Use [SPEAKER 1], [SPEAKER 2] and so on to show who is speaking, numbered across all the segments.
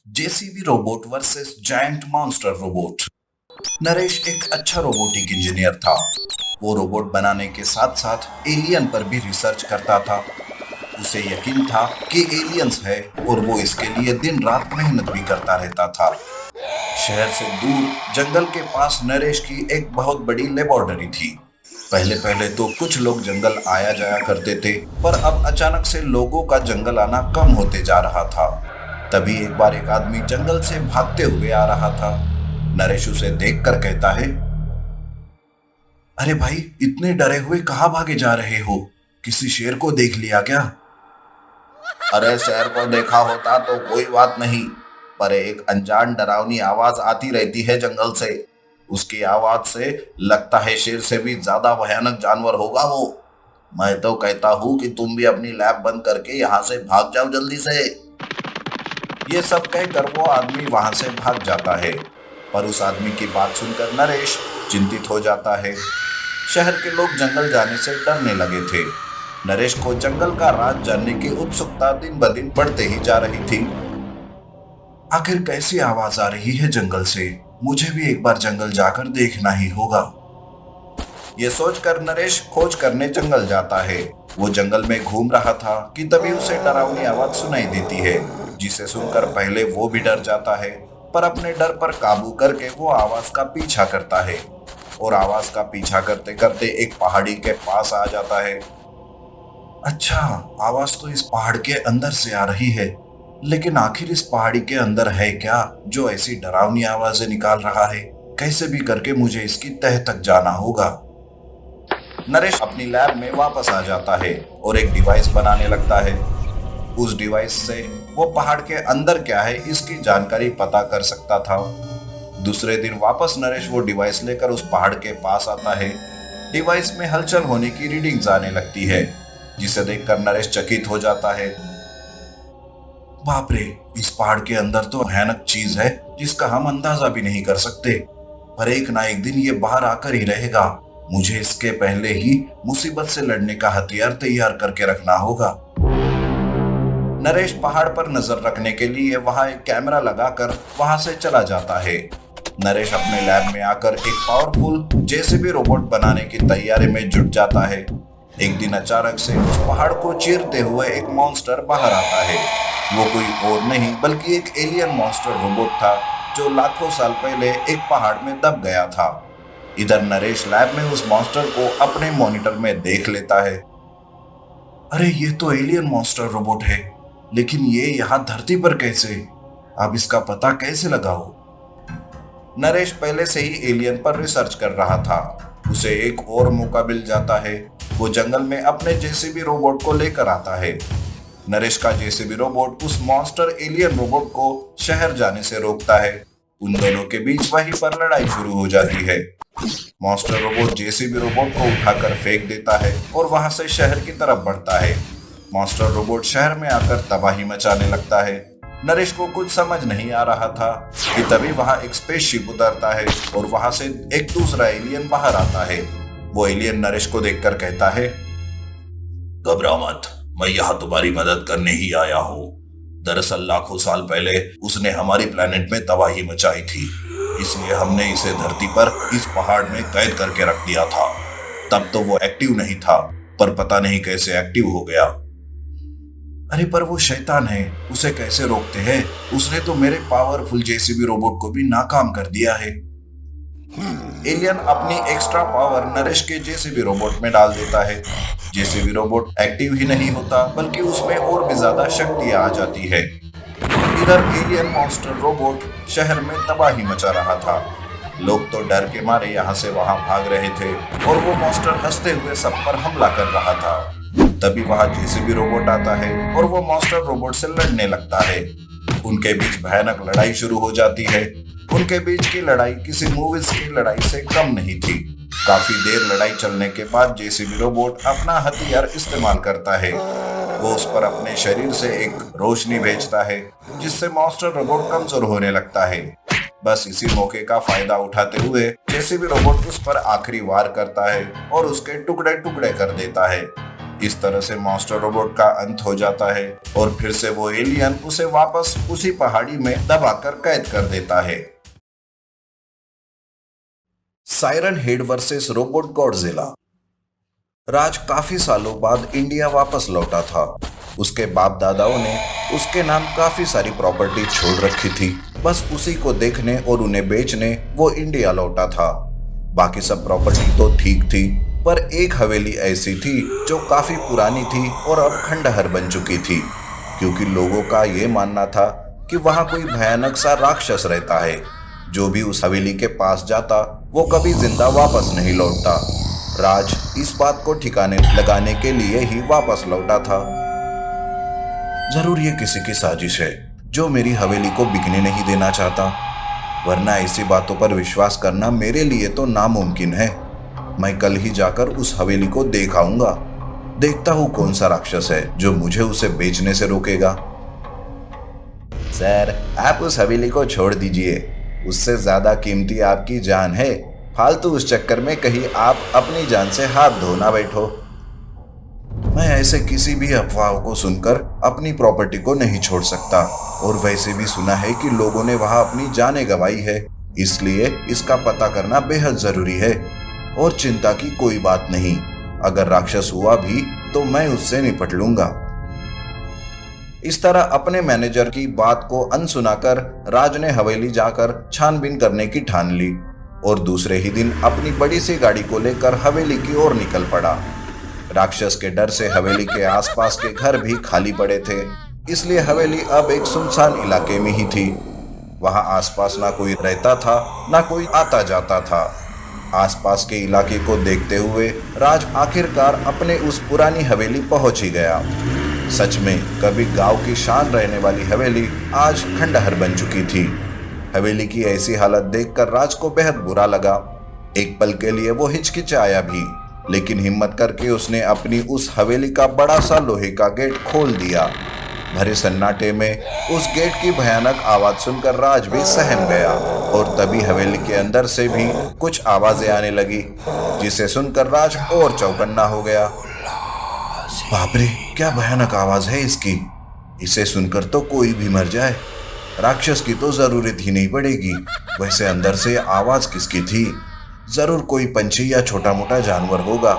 [SPEAKER 1] JCB robot versus giant monster robot. Naresh एक अच्छा robotic engineer था। वो रोबोट बनाने के साथ साथ एलियन पर भी रिसर्च करता था। उसे यकीन था कि एलियंस है और वो इसके लिए दिन रात मेहनत भी करता रहता था। शहर से दूर जंगल के पास नरेश की एक बहुत बड़ी लेबोरेटरी थी। पहले पहले तो कुछ लोग जंगल आया जाया करते थे, पर अब अचानक से लोगों का जंगल आना कम होते जा रहा था। तभी एक बार एक आदमी जंगल से भागते हुए आ रहा था। नरेश उसे देखकर कहता है, अरे भाई, इतने डरे हुए कहाँ भागे जा रहे हो? किसी शेर को देख लिया क्या? अरे शेर को देखा होता तो कोई बात नहीं, पर एक अनजान डरावनी आवाज आती रहती है जंगल से। उसकी आवाज से लगता है शेर से भी ज्यादा भयानक जानवर होगा वो। मैं तो कहता हूँ कि तुम भी अपनी लैब बंद करके यहाँ से भाग जाओ जल्दी से। ये सब कहकर वो आदमी वहां से भाग जाता है। पर उस आदमी की बात सुनकर नरेश चिंतित हो जाता है। शहर के लोग जंगल जाने से डरने लगे थे। नरेश को जंगल का राज जानने की उत्सुकता दिन ब दिन बढ़ते ही जा रही थी। आखिर कैसी आवाज आ रही है जंगल से? मुझे भी एक बार जंगल जाकर देखना ही होगा। ये सोचकर नरेश खोज करने जंगल जाता है। वो जंगल में घूम रहा था कि तभी उसे डरावनी आवाज सुनाई देती है, जिसे सुनकर पहले वो भी डर जाता है। पर अपने डर पर काबू करके वो आवाज का पीछा करता है और आवाज का पीछा करते करते एक पहाड़ी के पास आ जाता है। अच्छा, आवाज तो इस पहाड़ के अंदर से आ रही है, लेकिन आखिर इस पहाड़ी के अंदर है क्या जो ऐसी डरावनी आवाजें निकाल रहा है? कैसे भी करके मुझे इसकी तह तक जाना होगा। नरेश अपनी लैब में वापस आ जाता है और एक डिवाइस बनाने लगता है। उस डिवाइस से वो पहाड़ के अंदर क्या है इसकी जानकारी पता कर सकता था। दूसरे दिन वापस नरेश वो डिवाइस लेकर उस पहाड़ के पास आता है। डिवाइस में हलचल होने की रीडिंग्स आने लगती है, जिसे देखकर नरेश चकित हो जाता है। बाप रे, इस पहाड़ के अंदर तो भयानक चीज है जिसका हम अंदाजा भी नहीं कर सकते। पर एक ना एक दिन ये बाहर आकर ही रहेगा। मुझे इसके पहले ही मुसीबत से लड़ने का हथियार तैयार करके रखना होगा। नरेश पहाड़ पर नजर रखने के लिए वहां एक कैमरा लगाकर वहां से चला जाता है। नरेश अपने लैब में आकर एक पावरफुल जेसीबी रोबोट बनाने की तैयारी में जुट जाता है। एक दिन अचानक से उस पहाड़ को चीरते हुए एक मॉन्स्टर बाहर आता है। वो कोई और नहीं बल्कि एक एलियन मॉन्स्टर रोबोट था, जो लाखों साल पहले एक पहाड़ में दब गया था। इधर नरेश लैब में उस मॉन्स्टर को अपने मॉनिटर में देख लेता है। अरे, ये तो एलियन मॉन्स्टर रोबोट है, लेकिन ये यहाँ धरती पर कैसे? अब इसका पता कैसे लगाओ? नरेश पहले से ही एलियन पर रिसर्च कर रहा था। उसे एक और मौका मिल जाता है। वो जंगल में अपने जेसीबी रोबोट को लेकर आता है। नरेश का जेसीबी रोबोट उस मॉन्स्टर एलियन रोबोट को शहर जाने से रोकता है। उन दोनों के बीच वहीं पर लड़ाई शुरू हो जाती है। मॉन्स्टर रोबोट जेसीबी रोबोट को उठाकर फेंक देता है और वहां से शहर की तरफ बढ़ता है। मॉन्स्टर रोबोट शहर में आकर तबाही मचाने लगता है। नरेश को कुछ समझ नहीं आ रहा था कि तभी वहां एक स्पेसशिप उतरता है और वहां से एक दूसरा एलियन बाहर आता है। वो एलियन नरेश को देखकर कहता है, घबराओ मत, मैं यहाँ तुम्हारी मदद करने ही आया हूँ। दरअसल लाखों साल पहले उसने हमारी प्लेनेट में तबाही मचाई थी, इसलिए हमने इसे धरती पर इस पहाड़ में कैद करके रख दिया था। तब तो वो एक्टिव नहीं था, पर पता नहीं कैसे एक्टिव हो गया। अरे, पर वो शैतान है, उसे कैसे रोकते हैं? उसने तो मेरे पावरफुल जेसीबी रोबोट को भी नाकाम कर दिया है। एलियन अपनी एक्स्ट्रा पावर नरेश के जेसीबी रोबोट में डाल देता है। जेसीबी रोबोट एक्टिव ही नहीं होता, बल्कि उसमें और भी ज्यादा शक्तियां आ जाती है। इधर एलियन मॉन्स्टर रोबोट शहर में तबाही मचा रहा था। लोग तो डर के मारे यहाँ से वहां भाग रहे थे और वो मॉन्स्टर हंसते हुए सब पर हमला कर रहा था। तभी वहां जेसीबी रोबोट आता है और वो मॉन्स्टर रोबोट से लड़ने लगता है। उनके बीच भयानक लड़ाई शुरू हो जाती है। उनके बीच की लड़ाई किसी मूवीज की लड़ाई से कम नहीं थी। काफी देर लड़ाई चलने के बाद जेसीबी रोबोट अपना हथियार इस्तेमाल करता है। वो उस पर अपने शरीर से एक रोशनी भेजता है, जिससे मॉन्स्टर रोबोट कमजोर होने लगता है। बस इसी मौके का फायदा उठाते हुए जेसीबी रोबोट उस पर आखिरी वार करता है और उसके टुकड़े टुकड़े कर देता है। इस तरह से मॉन्स्टर रोबोट का अंत हो जाता है और फिर से वो एलियन उसे वापस उसी पहाड़ी में दबाकर कैद कर देता है। Siren head versus robot Godzilla. Raj काफी सालों बाद इंडिया वापस लौटा था। उसके बाप दादाओं ने उसके नाम काफी सारी प्रॉपर्टी छोड़ रखी थी, बस उसी को देखने और उन्हें बेचने वो इंडिया लौटा था। बाकी सब प्रॉपर्टी तो ठीक थी, पर एक हवेली ऐसी थी जो काफी पुरानी थी और अब खंडहर बन चुकी थी, क्योंकि लोगों का ये मानना था कि वहां कोई भयानक सा राक्षस रहता है। जो भी उस हवेली के पास जाता वो कभी जिंदा वापस नहीं लौटता। राज इस बात को ठिकाने लगाने के लिए ही वापस लौटा था। जरूर ये किसी की साजिश है जो मेरी हवेली को बिकने नहीं देना चाहता, वरना ऐसी बातों पर विश्वास करना मेरे लिए तो नामुमकिन है। मैं कल ही जाकर उस हवेली को देख आऊंगा। देखता हूँ कौन सा राक्षस है जो मुझे उसे बेचने से रोकेगा। सर, आप उस हवेली को छोड़ दीजिए, उससे ज्यादा कीमती आपकी जान है। फालतू उस चक्कर में कहीं आप अपनी जान से हाथ धो ना बैठो। मैं ऐसे किसी भी अफवाहों को सुनकर अपनी प्रॉपर्टी को नहीं छोड़ सकता, और वैसे भी सुना है कि लोगों ने वहां अपनी जानें गंवाई है, इसलिए इसका पता करना बेहद जरूरी है। और चिंता की कोई बात नहीं, अगर राक्षस हुआ भी तो मैं उससे निपट लूंगा। इस तरह अपने मैनेजर की बात को अनसुनाकर राज ने हवेली जाकर छानबीन करने की ठान ली और दूसरे ही दिन अपनी बड़ी सी गाड़ी को लेकर हवेली की ओर निकल पड़ा। राक्षस के डर से हवेली के आसपास के घर भी खाली पड़े थे, इसलिए हवेली अब एक सुनसान इलाके में ही थी। वहां आसपास ना कोई रहता था, ना कोई आता जाता था। आसपास के इलाके को देखते हुए राज आखिरकार अपने उस पुरानी हवेली पहुंच ही गया। सच में कभी गांव की शान रहने वाली हवेली आज खंडहर बन चुकी थी। हवेली की ऐसी हालत देखकर राज को बेहद बुरा लगा। एक पल के लिए वो हिचकिचाया भी, लेकिन हिम्मत करके उसने अपनी उस हवेली का बड़ा सा लोहे का गेट खोल दिया। भरे सन्नाटे में उस गेट की भयानक आवाज सुनकर राज भी सहम गया, और तभी हवेली के अंदर से भी कुछ आवाजें आने लगी, जिसे सुनकर राज और चौकन्ना हो गया। बाप रे, क्या भयानक आवाज है इसकी! इसे सुनकर तो कोई भी मर जाए। राक्षस की तो जरूरत ही नहीं पड़ेगी। वैसे अंदर से आवाज किसकी थी? जरूर कोई पंछी या छोटा मोटा जानवर होगा।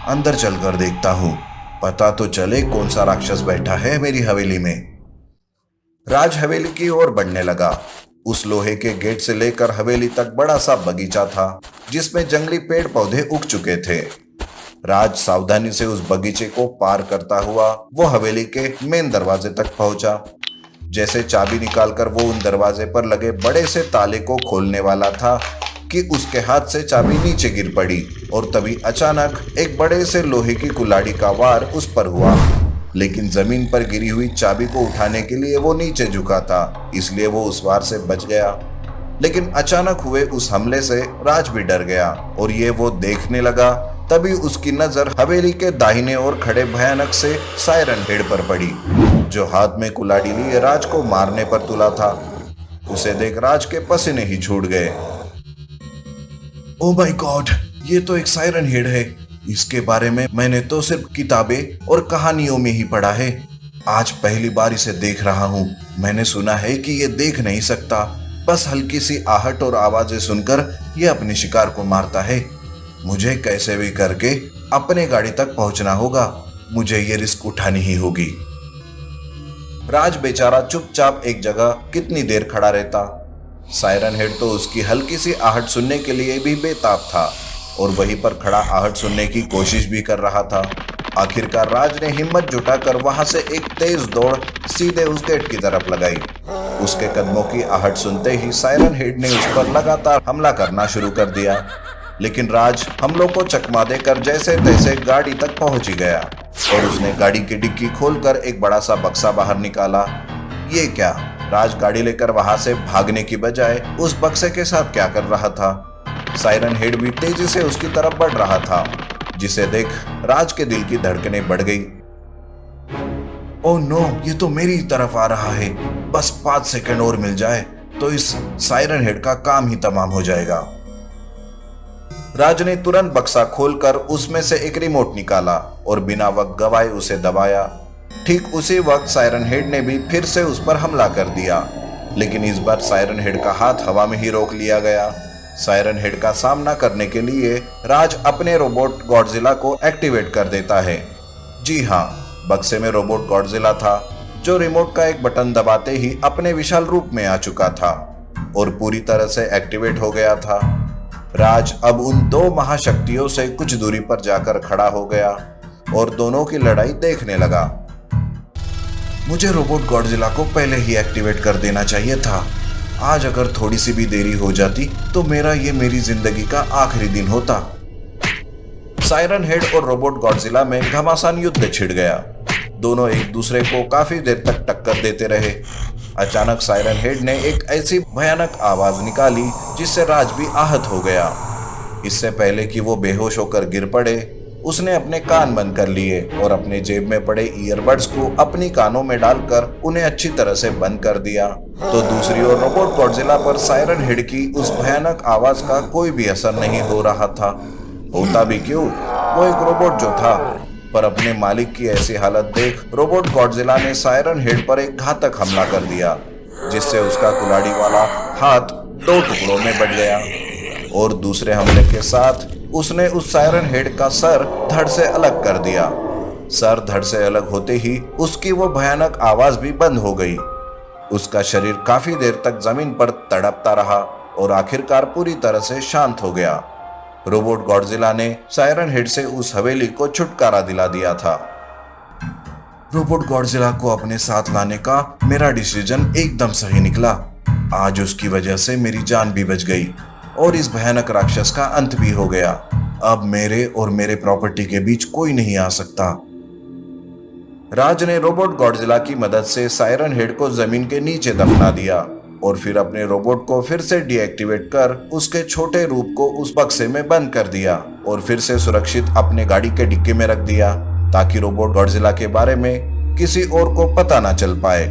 [SPEAKER 1] अंदर चलकर देखता हूँ, पता तो चले कौन सा राक्षस बैठा है मेरी हवेली में। राज हवेली की ओर बढ़ने लगा। उस लोहे के गेट से लेकर हवेली तक बड़ा सा बगीचा था, जिसमें जंगली पेड़ पौधे उग चुके थे। राज सावधानी से उस बगीचे को पार करता हुआ वो हवेली के मेन दरवाजे तक पहुंचा। जैसे चाबी निकालकर वो उन दरवाजे पर लगे बड़े से ताले को खोलने वाला था कि उसके हाथ से चाबी नीचे गिर पड़ी, और तभी अचानक एक बड़े से लोहे की कुल्हाड़ी का वार उस पर हुआ। लेकिन जमीन पर गिरी हुई चाबी को उठाने के लिए वो नीचे झुका था, इसलिए वो उस वार से बच गया। लेकिन अचानक हुए उस हमले से राज भी डर गया, और ये वो देखने लगा। तभी उसकी नजर हवेली के दाहिने ओर खड़े भयानक से सायरन हेड पर पड़ी, जो हाथ में कुल्हाड़ी लिए राज को मारने पर तुला था। उसे देख राज के पसीने ही छूट गए। ओह माय गॉड, ये तो एक सायरन हेड है। इसके बारे में मैंने तो सिर्फ किताबें और कहानियों में ही पढ़ा है। आज पहली बार इसे देख रहा हूँ। मैंने सुना है कि ये देख नहीं सकता, बस हल्की सी आहट और आवाजें सुनकर ये अपने शिकार को मारता है। मुझे कैसे भी करके अपने गाड़ी तक पहुंचना होगा। मुझे ये रिस्क उठानी ही होगी। राज बेचारा चुपचाप एक जगह कितनी देर खड़ा रहता। सायरन हेड तो उसकी हल्की सी आहट सुनने के लिए भी बेताब था, और वहीं पर खड़ा आहट सुनने की कोशिश भी कर रहा था। आखिरकार राज ने हिम्मत जुटाकर वहां से एक तेज दौड़ सीधे उस गेट की तरफ लगाई। उसके कदमों की आहट सुनते ही सायरन हेड ने उस पर लगातार हमला करना शुरू कर दिया, लेकिन राज हमलों को चकमा देकर जैसे तैसे गाड़ी तक पहुंच ही गया, और उसने गाड़ी की डिक्की खोलकर एक बड़ा सा बक्सा बाहर निकाला। ये क्या! राज गाड़ी लेकर वहां से भागने की बजाय उस बक्से के साथ क्या कर रहा था? सायरन हेड भी तेजी से उसकी तरफ बढ़ रहा था, जिसे देख राज के दिल की धड़कनें बढ़ गई। ओह नो, ये तो मेरी तरफ आ रहा है। बस 5 सेकंड और मिल जाए तो इस सायरन हेड का काम ही तमाम हो जाएगा। राज ने तुरंत बक्सा खोलकर उसमें से एक रिमोट निकाला और बिना वक्त गवाए उसे दबाया। ठीक उसी वक्त सायरन हेड ने भी फिर से उस पर हमला कर दिया, लेकिन इस बार सायरन हेड का हाथ हवा में ही रोक लिया गया। सायरन हेड का सामना करने के लिए राज अपने रोबोट गॉडजिला को एक्टिवेट कर देता है। जी हाँ, बक्से में रोबोट गॉडजिला था, जो रिमोट का एक बटन दबाते ही अपने विशाल रूप में आ चुका था और पूरी तरह से एक्टिवेट हो गया था। राज अब उन दो महाशक्तियों से कुछ दूरी पर जाकर खड़ा हो गया और दोनों की लड़ाई देखने लगा। मुझे रोबोट गॉडजिला को पहले ही एक्टिवेट कर देना चाहिए था। आज अगर थोड़ी सी भी देरी हो जाती तो मेरी जिंदगी का आखिरी दिन होता। सायरन हेड और रोबोट गॉडजिला में घमासान युद्ध छिड़ गया। दोनों एक दूसरे को काफी देर तक टक्कर देते रहे। अचानक सायरन हेड ने एक ऐसी भयानक आवाज निकाली जिससे राज भी आहत हो गया। इससे पहले कि वो बेहोश होकर गिर पड़े, उसने अपने कान बंद कर लिए और अपने जेब में पड़े ईयरबड्स को अपनी कानों में डालकर उन्हें अच्छी तरह से बंद कर दिया। तो दूसरी ओर रोबोट गॉडजिला पर सायरन हेड की उस भयानक आवाज का कोई भी असर नहीं हो रहा था। होता भी क्यों, वो एक रोबोट जो था। पर अपने मालिक की ऐसी हालत देख रोबोट गॉडजिला ने सायरन हेड पर एक घातक हमला कर दिया, जिससे उसका कुल्हाड़ी वाला हाथ दो टुकड़ों में बट गया और दूसरे हमले के साथ उसने उस सायरन हेड का सर धड़ से अलग कर दिया। सर धड़ से अलग होते ही उसकी वो भयानक आवाज भी बंद हो गई। उसका शरीर काफी देर तक जमीन पर तड़पता रहा और आखिरकार पूरी तरह से शांत हो गया। रोबोट गॉडजिला ने सायरन हेड से उस हवेली को छुटकारा दिला दिया था। रोबोट गॉडजिला को अपने साथ लाने का मेरा डिसीजन एकदम सही निकला। आज उसकी वजह से मेरी जान भी बच गई और इस भयानक राक्षस का अंत भी हो गया। अब मेरे और मेरे प्रॉपर्टी के बीच कोई नहीं आ सकता। राज ने रोबोट गॉडजिला की मदद से सायरन हेड को जमीन के नीचे दफना दिया और फिर अपने रोबोट को फिर से डीएक्टिवेट कर उसके छोटे रूप को उस बक्से में बंद कर दिया और फिर से सुरक्षित अपने गाड़ी के डिक्की में रख दिया, ताकि रोबोट गॉडजिला के बारे में किसी और को पता ना चल पाए।